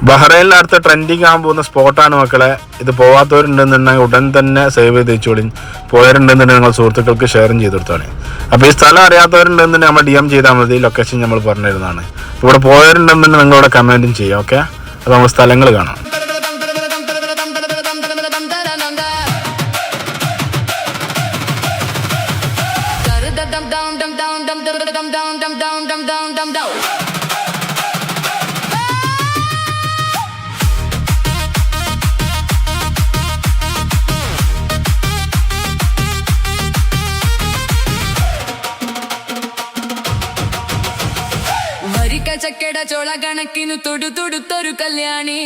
ബഹ്റൈനിൽ അടുത്ത ട്രെൻഡിങ് ആകാൻ പോകുന്ന സ്പോട്ടാണ് മക്കളെ. ഇത് പോവാത്തവരുണ്ടെന്നുണ്ടെങ്കിൽ ഉടൻ തന്നെ സേവ് ചെയ്ത് വെച്ചോളി. പോയവരുണ്ടെന്നുണ്ടെങ്കിൽ നിങ്ങൾ സുഹൃത്തുക്കൾക്ക് ഷെയറും ചെയ്ത് കൊടുത്തോളി. അപ്പോൾ ഈ സ്ഥലം അറിയാത്തവരുണ്ടെന്നുണ്ടെങ്കിൽ നമ്മൾ DM ചെയ്താൽ മതി. ലൊക്കേഷൻ നമ്മൾ പറഞ്ഞു തരുന്നതാണ്. ഇവിടെ പോയവരുണ്ടെന്നുണ്ടെങ്കിൽ നിങ്ങളിവിടെ കമൻറ്റും ചെയ്യാം. ഓക്കെ, അപ്പോൾ നമ്മൾ സ്ഥലങ്ങൾ കാണാം. ചക്കട ചോള കണക്കിന് തൊടുത്തൊരു കല്യാണി